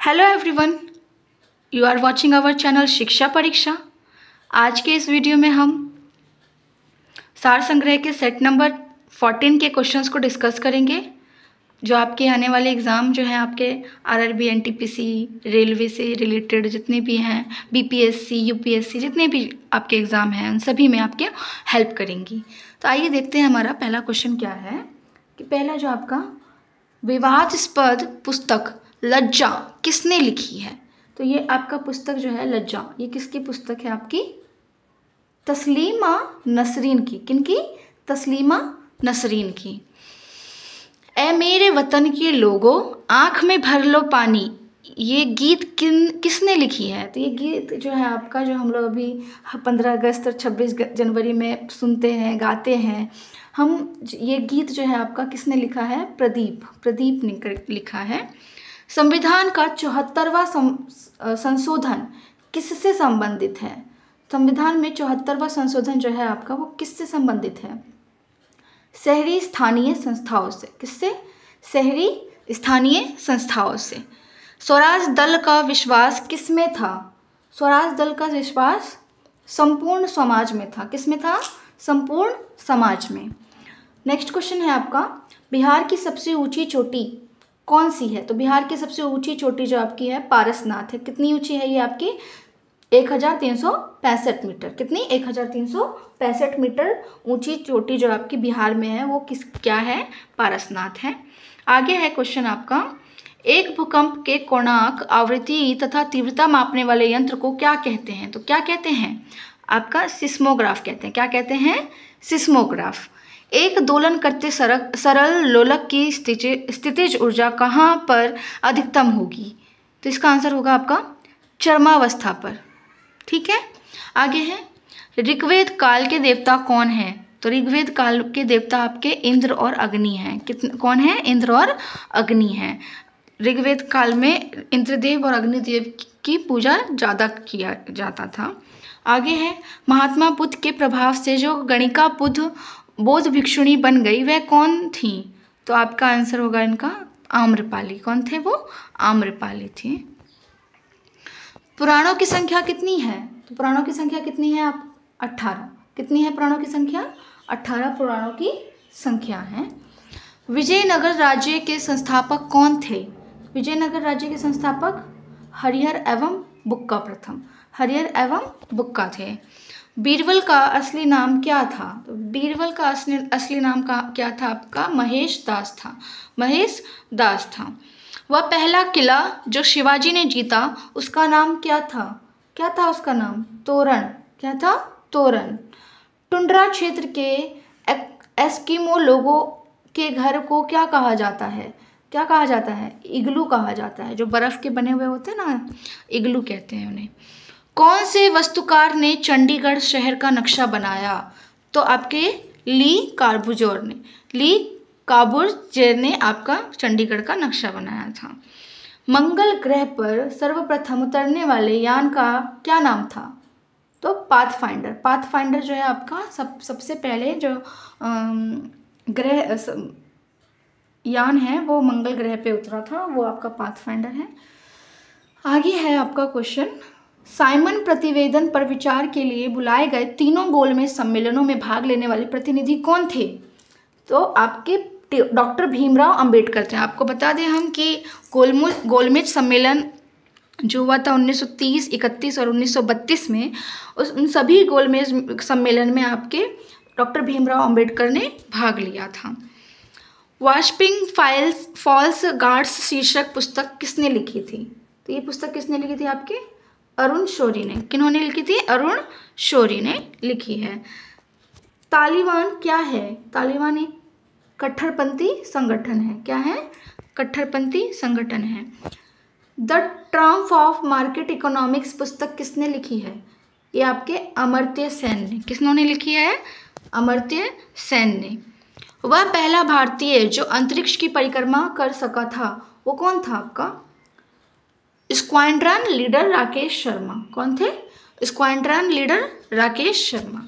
Hello everyone, you are watching our channel Shiksha Pariksha. आज के इस वीडियो में हम सार संग्रह के सेट नंबर 14 के क्वेश्चंस को डिस्कस करेंगे, जो आपके आने वाले एग्ज़ाम जो हैं आपके आरआरबी, एनटीपीसी, रेलवे से रिलेटेड जितने भी हैं, बीपीएससी, यूपीएससी, जितने भी आपके एग्ज़ाम हैं उन सभी में आपके हेल्प करेंगी। तो आइए देखते हैं हमारा पहला क्वेश्चन क्या है। कि पहला जो आपका विवादास्पद पुस्तक लज्जा किसने लिखी है। तो ये आपका पुस्तक जो है लज्जा, ये किसकी पुस्तक है? आपकी तस्लीमा नसरीन की। किनकी? तस्लीमा नसरीन की। ए मेरे वतन के लोगों, आँख में भर लो पानी, ये गीत किसने लिखी है? तो ये गीत जो है आपका, जो हम लोग अभी 15 अगस्त और 26 जनवरी में सुनते हैं, गाते हैं हम, ये गीत जो है आपका किसने लिखा है? प्रदीप ने लिखा है। संविधान का 74वां संशोधन किससे संबंधित है? संविधान में 74वां संशोधन जो है आपका वो किससे संबंधित है? शहरी स्थानीय संस्थाओं से। किससे? शहरी स्थानीय संस्थाओं से। स्वराज दल का विश्वास किसमें था? स्वराज दल का विश्वास संपूर्ण समाज में था। किसमें था? संपूर्ण समाज में। नेक्स्ट क्वेश्चन है आपका, बिहार की सबसे ऊंची चोटी कौन सी है? तो बिहार की सबसे ऊंची चोटी जो आपकी है पारसनाथ है। कितनी ऊंची है ये आपकी? 1365 मीटर। कितनी? 1365 मीटर ऊंची चोटी जो आपकी बिहार में है वो क्या है? पारसनाथ है। आगे है क्वेश्चन आपका, एक भूकंप के कोणार्क, आवृत्ति तथा तीव्रता मापने वाले यंत्र को क्या कहते हैं? तो क्या कहते हैं? आपका सिस्मोग्राफ कहते हैं। क्या कहते हैं? सिस्मोग्राफ। एक दोलन करते सरल लोलक की स्थितिज ऊर्जा कहाँ पर अधिकतम होगी? तो इसका आंसर होगा आपका चरमावस्था पर। ठीक है। आगे है, ऋग्वेद काल के देवता कौन है? तो ऋग्वेद काल के देवता आपके इंद्र और अग्नि हैं। कौन है? इंद्र और अग्नि हैं। ऋग्वेद काल में इंद्रदेव और अग्निदेव की पूजा ज़्यादा किया जाता था। आगे है, महात्मा बुद्ध के प्रभाव से जो गणिका बौद्ध भिक्षुणी बन गई वह कौन थी? तो आपका आंसर होगा इनका आम्रपाली। कौन थे वो? आम्रपाली थी। पुराणों की संख्या कितनी है? तो पुराणों की संख्या कितनी है? आप 18। कितनी है पुराणों की संख्या? 18 पुराणों की संख्या है। विजयनगर राज्य के संस्थापक कौन थे? विजयनगर राज्य के संस्थापक हरिहर एवं बुक्का प्रथम। हरिहर एवं बुक्का थे। बीरबल का असली नाम क्या था? तो बीरबल का असली नाम क्या था आपका? महेश दास था। महेश दास था। वह पहला किला जो शिवाजी ने जीता उसका नाम क्या था? क्या था उसका नाम? तोरण। क्या था? तोरण। टुंड्रा क्षेत्र के एस्किमो लोगों के घर को क्या कहा जाता है? क्या कहा जाता है? इग्लू कहा जाता है। जो बर्फ़ के बने हुए होते हैं ना, इग्लू कहते हैं उन्हें। कौन से वास्तुकार ने चंडीगढ़ शहर का नक्शा बनाया? तो आपके ली कार्बुज़ेर ने। ली कार्बुज़ेर ने आपका चंडीगढ़ का नक्शा बनाया था। मंगल ग्रह पर सर्वप्रथम उतरने वाले यान का क्या नाम था? तो पाथफाइंडर। पाथफाइंडर जो है आपका सबसे पहले जो यान है वो मंगल ग्रह पे उतरा था, वो आपका पाथफाइंडर है। आगे है आपका क्वेश्चन, साइमन प्रतिवेदन पर विचार के लिए बुलाए गए तीनों गोलमेज सम्मेलनों में भाग लेने वाले प्रतिनिधि कौन थे? तो आपके डॉक्टर भीमराव अंबेडकर थे। आपको बता दें हम कि गोलमेज सम्मेलन जो हुआ था 1930, 31 और 1932 में, उन सभी गोलमेज सम्मेलन में आपके डॉक्टर भीमराव अंबेडकर ने भाग लिया था। वाशपिंग फॉल्स गार्ड्स शीर्षक पुस्तक किसने लिखी थी? तो ये पुस्तक किसने लिखी थी? आपके अरुण शौरी ने। किन्होंने लिखी थी? अरुण शौरी ने लिखी है। तालिबान क्या है? तालिबान एक कट्टरपंथी संगठन है। क्या है? कट्टरपंथी संगठन है। The Triumph of market economics पुस्तक किसने लिखी है? ये आपके अमर्त्य सेन ने। किसने लिखी है? अमर्त्य सेन ने। वह पहला भारतीय जो अंतरिक्ष की परिक्रमा कर सका था वो कौन था? आपका स्क्वाड्रन लीडर राकेश शर्मा। कौन थे? Squadron leader Rakesh Sharma.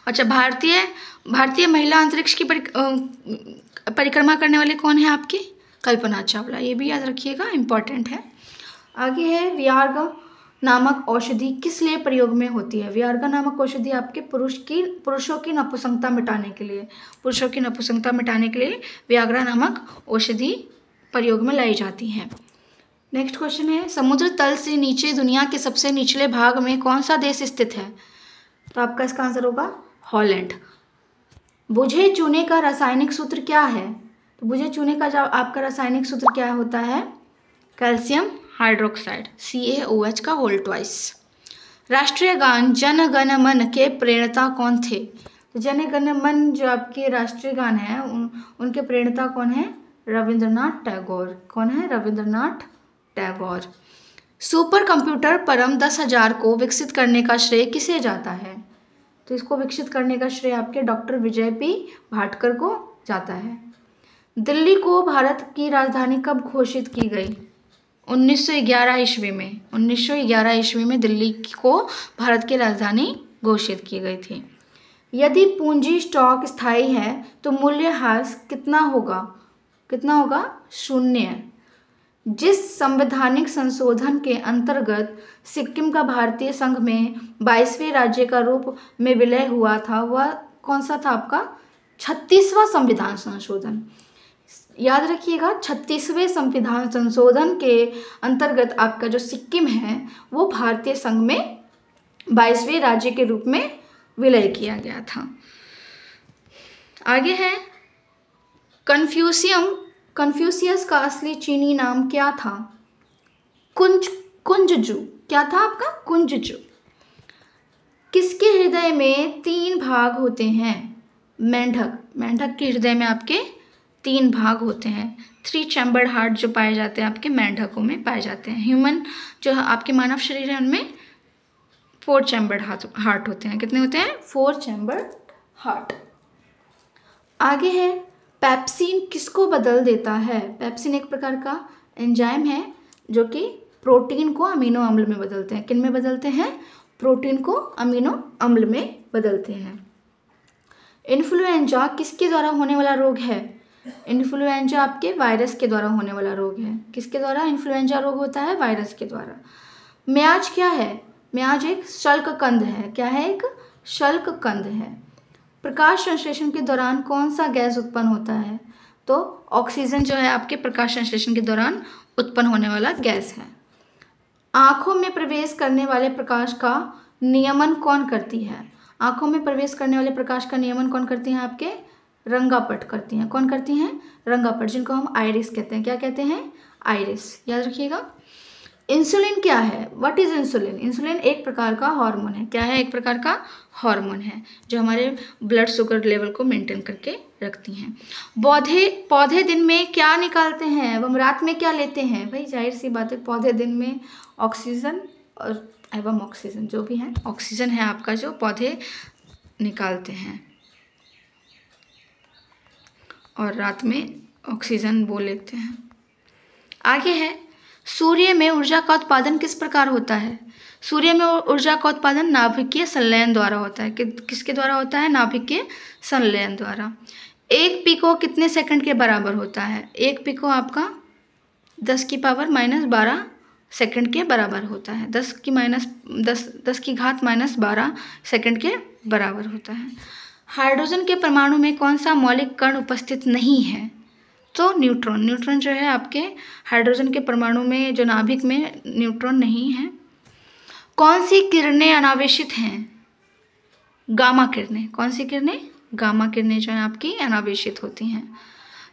अच्छा, भारतीय महिला अंतरिक्ष की परिक्रमा करने वाले कौन है? आपके कल्पना चावला, ये भी याद रखिएगा, इम्पॉर्टेंट है। आगे है वियार्गा नामक औषधि किस लिए प्रयोग में होती है? वियार्गा नामक औषधि आपके पुरुषों की नपुंसकता मिटाने के लिए, पुरुषों की नपुंसकता मिटाने के लिए वियाग्रा नामक औषधि प्रयोग में लाई जाती है। नेक्स्ट क्वेश्चन है समुद्र तल से नीचे दुनिया के सबसे निचले भाग में कौन सा देश स्थित है? तो आपका इसका आंसर होगा हॉलैंड। बुझे चूने का रासायनिक सूत्र क्या है? तो बुझे चूने का जो आपका रासायनिक सूत्र क्या होता है? कैल्शियम हाइड्रोक्साइड, CaOH का होल ट्वाइस। राष्ट्रीय गान जन गण मन के प्रणेता कौन थे? तो जन गण मन जो आपके राष्ट्रीय गान है उनके प्रणेता कौन है? रविंद्रनाथ टैगोर। कौन है? रविंद्रनाथ टैगोर। सुपर कंप्यूटर परम 10,000 को विकसित करने का श्रेय किसे जाता है? तो इसको विकसित करने का श्रेय आपके डॉक्टर विजय पी भाटकर को जाता है। दिल्ली को भारत की राजधानी कब घोषित की गई? 1911 ईस्वी में। 1911 ईस्वी में दिल्ली को भारत की राजधानी घोषित की गई थी। यदि पूंजी स्टॉक स्थायी है तो मूल्यह्रास कितना होगा? कितना होगा? 0। जिस संवैधानिक संशोधन के अंतर्गत सिक्किम का भारतीय संघ में 22वें राज्य का रूप में विलय हुआ था वह कौन सा था आपका? 36वां संविधान संशोधन। याद रखिएगा, 36वें संविधान संशोधन के अंतर्गत आपका जो सिक्किम है वो भारतीय संघ में 22वें राज्य के रूप में विलय किया गया था। आगे है कन्फ्यूशियस का असली चीनी नाम क्या था? कुंजजू। क्या था आपका? कुंजजू। किसके हृदय में 3 भाग होते हैं? मेंढक। मेंढक के हृदय में आपके 3 भाग होते हैं। 3 चैम्बर्ड हार्ट जो पाए जाते हैं आपके मेंढकों में पाए जाते हैं। ह्यूमन जो आपके मानव शरीर है उनमें 4 चैम्बर्ड हार्ट होते हैं। कितने होते हैं? 4 चैम्बर्ड हार्ट। आगे है पेप्सिन किसको बदल देता है? पेप्सिन एक प्रकार का एंजाइम है जो कि प्रोटीन को अमीनो अम्ल में बदलते हैं। किन में बदलते हैं? प्रोटीन को अमीनो अम्ल में बदलते हैं। इन्फ्लुएंजा किसके द्वारा होने वाला रोग है? इन्फ्लुएंजा आपके वायरस के द्वारा होने वाला रोग है। किसके द्वारा इन्फ्लुएंजा रोग होता है? वायरस के द्वारा। म्याज क्या है? म्याज एक शल्ककंद है। क्या है? एक शल्ककंद है। प्रकाश संश्लेषण के दौरान कौन सा गैस उत्पन्न होता है? तो ऑक्सीजन जो है आपके प्रकाश संश्लेषण के दौरान उत्पन्न होने वाला गैस है। आँखों में प्रवेश करने वाले प्रकाश का नियमन कौन करती है? आँखों में प्रवेश करने वाले प्रकाश का नियमन कौन करती हैं? आपके रंगापट करती हैं। कौन करती हैं? रंगापट, जिनको हम आइरिस कहते हैं। क्या कहते हैं? आइरिस। याद रखिएगा। इंसुलिन क्या है? What is insulin? इंसुलिन एक प्रकार का हार्मोन है। क्या है? एक प्रकार का हार्मोन है जो हमारे ब्लड शुगर लेवल को मेंटेन करके रखती हैं। पौधे दिन में क्या निकालते हैं एवं रात में क्या लेते हैं? भाई जाहिर सी बात है, पौधे दिन में ऑक्सीजन और एवं ऑक्सीजन जो भी है, ऑक्सीजन है आपका जो पौधे निकालते हैं और रात में ऑक्सीजन वो लेते हैं। आगे है सूर्य में ऊर्जा का उत्पादन किस प्रकार होता है? सूर्य में ऊर्जा का उत्पादन नाभिकीय संलयन द्वारा होता है। किसके द्वारा होता है? नाभिकीय संलयन द्वारा। 1 पिको कितने सेकंड के बराबर होता है? 1 पिको आपका 10 की पावर -12 सेकंड के बराबर होता है। 10 की घात -12 सेकंड के बराबर होता है। हाइड्रोजन के परमाणु में कौन सा मौलिक कण उपस्थित नहीं है? तो न्यूट्रॉन। न्यूट्रॉन जो है आपके हाइड्रोजन के परमाणु में जो नाभिक में न्यूट्रॉन नहीं है। कौन सी किरणें अनावेशित हैं? गामा किरणें। कौन सी किरणें? गामा किरणें जो है आपकी अनावेशित होती हैं।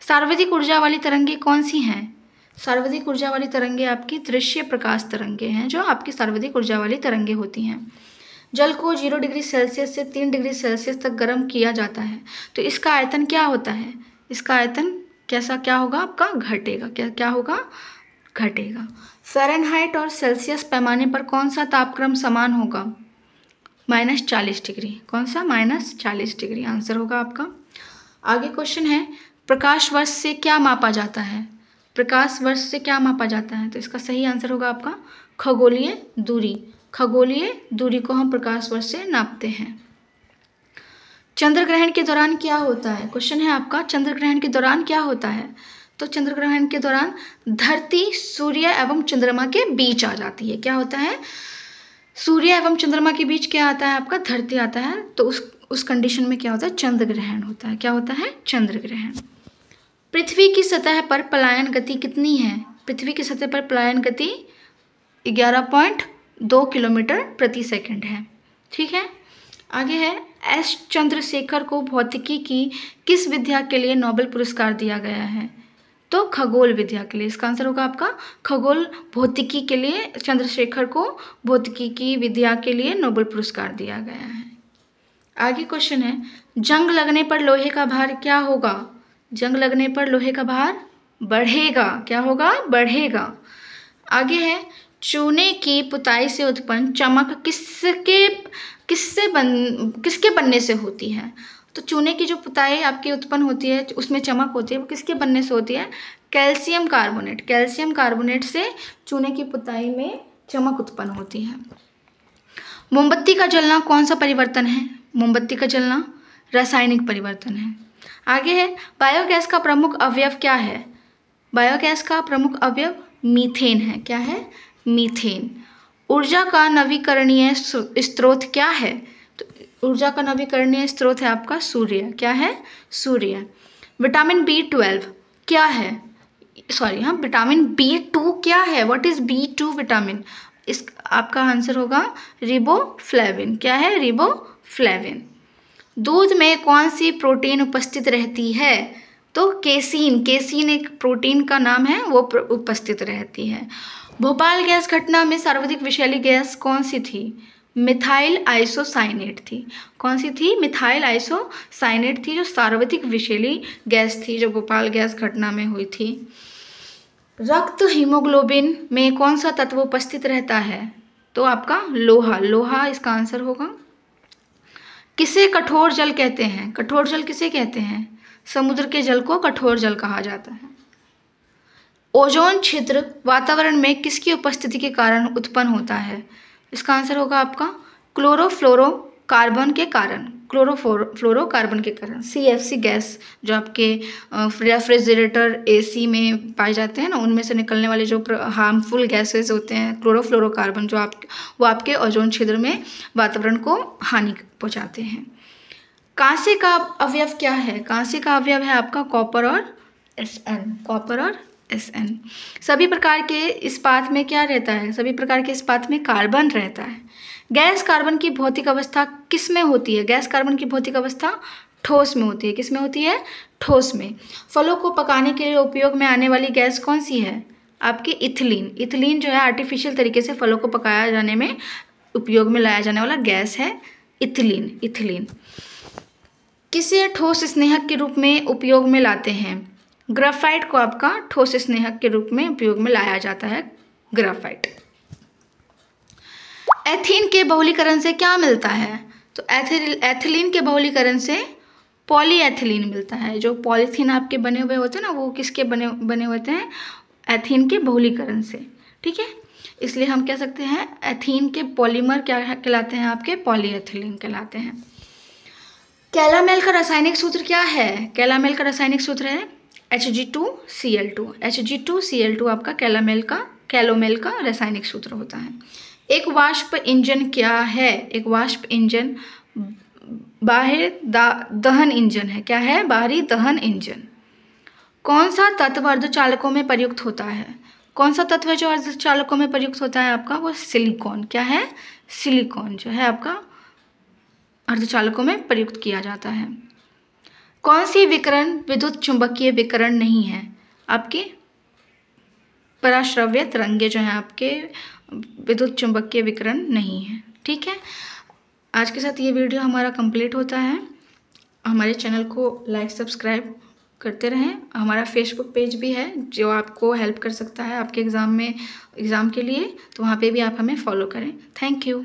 सर्वाधिक ऊर्जा वाली तरंगें कौन सी हैं? सर्वाधिक ऊर्जा वाली तरंगें आपकी दृश्य प्रकाश तरंगें हैं जो आपकी सर्वाधिक ऊर्जा वाली तरंगें होती हैं। जल को 0 डिग्री सेल्सियस से 3 डिग्री सेल्सियस तक गर्म किया जाता है तो इसका आयतन क्या होता है? इसका आयतन कैसा क्या होगा आपका? घटेगा। क्या होगा? घटेगा। फ़ारेनहाइट और सेल्सियस पैमाने पर कौन सा तापक्रम समान होगा? -40 डिग्री। कौन सा? -40 डिग्री आंसर होगा आपका। आगे क्वेश्चन है प्रकाश वर्ष से क्या मापा जाता है? प्रकाश वर्ष से क्या मापा जाता है? तो इसका सही आंसर होगा आपका खगोलीय दूरी। खगोलीय दूरी को हम प्रकाश वर्ष से नापते हैं। चंद्र ग्रहण के दौरान क्या होता है? क्वेश्चन है आपका चंद्र ग्रहण के दौरान क्या होता है? तो चंद्र ग्रहण के दौरान धरती सूर्य एवं चंद्रमा के बीच आ जाती है। क्या होता है? सूर्य एवं चंद्रमा के बीच क्या आता है आपका? धरती आता है। तो उस कंडीशन में क्या होता है? चंद्र ग्रहण होता है। क्या होता है? चंद्र ग्रहण। पृथ्वी की सतह पर पलायन गति कितनी है? पृथ्वी की सतह पर पलायन गति 11.2 किलोमीटर प्रति सेकंड है। ठीक है, आगे है एस चंद्रशेखर को भौतिकी की किस विद्या के लिए नोबेल पुरस्कार दिया गया है? तो खगोल विद्या के लिए। इसका आंसर होगा आपका खगोल भौतिकी के लिए चंद्रशेखर को भौतिकी की विद्या के लिए नोबेल पुरस्कार दिया गया है। आगे क्वेश्चन है, जंग लगने पर लोहे का भार क्या होगा? जंग लगने पर लोहे का भार बढ़ेगा। क्या होगा? बढ़ेगा। आगे है, चूने की पुताई से उत्पन्न चमक किसके बनने से होती है? तो चूने की जो पुताई आपकी उत्पन्न होती है, उसमें चमक होती है, वो किसके बनने से होती है? Calcium carbonate. कैल्शियम कार्बोनेट से चूने की पुताई में चमक उत्पन्न होती है। मोमबत्ती का जलना कौन सा परिवर्तन है? मोमबत्ती का जलना रासायनिक परिवर्तन है। आगे है, बायोगैस का प्रमुख अवयव क्या है? बायोगैस का प्रमुख अवयव मीथेन है। क्या है? मीथेन। ऊर्जा का नवीकरणीय स्रोत क्या है? तो ऊर्जा का नवीकरणीय स्रोत है आपका सूर्य। क्या है? सूर्य। विटामिन B12 क्या है? विटामिन B2 क्या है? What is B2 vitamin? इस आपका आंसर होगा रिबोफ्लेविन। क्या है? रिबोफ्लेविन। दूध में कौन सी प्रोटीन उपस्थित रहती है? तो केसीन। केसीन एक प्रोटीन का नाम है, वो उपस्थित रहती है। भोपाल गैस घटना में सर्वाधिक विषैली गैस कौन सी थी? मिथाइल आइसोसाइनेट थी। कौन सी थी? मिथाइल आइसोसाइनेट थी, जो सर्वाधिक विषैली गैस थी जो भोपाल गैस घटना में हुई थी। रक्त हीमोग्लोबिन में कौन सा तत्व उपस्थित रहता है? तो आपका लोहा। लोहा इसका आंसर होगा। किसे कठोर जल कहते हैं? कठोर जल किसे कहते हैं? समुद्र के जल को कठोर जल कहा जाता है। ओजोन छिद्र वातावरण में किसकी उपस्थिति के कारण उत्पन्न होता है? इसका आंसर होगा आपका क्लोरोफ्लोरोकार्बन के कारण। क्लोरोफ्लोरोकार्बन के कारण। CFC गैस जो आपके रेफ्रिजरेटर AC में पाए जाते हैं ना, उनमें से निकलने वाले जो हार्मफुल गैसेस होते हैं, क्लोरोफ्लोरोकार्बन, वो आपके ओजोन छिद्र में वातावरण को हानि पहुंचाते हैं। कांसे का अवयव क्या है? कांसे का अवयव है आपका कॉपर और SN। सभी प्रकार के इस्पात में क्या रहता है? सभी प्रकार के इस्पात में कार्बन रहता है। गैस कार्बन की भौतिक अवस्था किस में होती है? गैस कार्बन की भौतिक अवस्था ठोस में होती है। किस में होती है? ठोस में। फलों को पकाने के लिए उपयोग में आने वाली गैस कौन सी है? आपकी इथिलीन। इथिलीन जो है आर्टिफिशियल तरीके से फलों को पकाया जाने में उपयोग में लाया जाने वाला गैस है इथिलीन। किसे ठोस स्नेहक के रूप में उपयोग में लाते हैं? ग्रेफाइट को आपका ठोस स्नेहक के रूप में उपयोग में लाया जाता है, ग्रेफाइट। एथीन के बहुलीकरण से क्या मिलता है? तो एथिलीन के बहुलीकरण से पॉलीएथिलीन मिलता है। जो पॉलीथीन आपके बने हुए होते हैं ना, वो किसके बने होते हैं? एथीन के बहुलीकरण से। ठीक है, इसलिए हम कह सकते हैं एथीन के पॉलीमर क्या कहलाते हैं? आपके पॉलीएथिलीन कहलाते हैं। कैलामेल का रासायनिक सूत्र क्या है? कैलामेल का रासायनिक सूत्र है Hg2Cl2। Hg2Cl2 आपका कैलोमेल का रासायनिक सूत्र होता है। एक वाष्प इंजन क्या है? एक वाष्प इंजन बाहरी दहन इंजन है। क्या है? बाहरी दहन इंजन। कौन सा तत्व अर्धचालकों में प्रयुक्त होता है? कौन सा तत्व है जो अर्धचालकों में प्रयुक्त होता है आपका? वो सिलिकॉन। क्या है? सिलिकॉन जो है आपका अर्धचालकों में प्रयुक्त किया जाता है। कौन सी विकिरण विद्युत चुंबकीय विकिरण नहीं है? आपके पराश्रव्य तरंगे जो हैं आपके विद्युत चुंबकीय विकिरण नहीं है। ठीक है, आज के साथ ये वीडियो हमारा कंप्लीट होता है। हमारे चैनल को लाइक सब्सक्राइब करते रहें। हमारा फेसबुक पेज भी है जो आपको हेल्प कर सकता है आपके एग्ज़ाम के लिए, तो वहाँ पे भी आप हमें फॉलो करें। Thank you.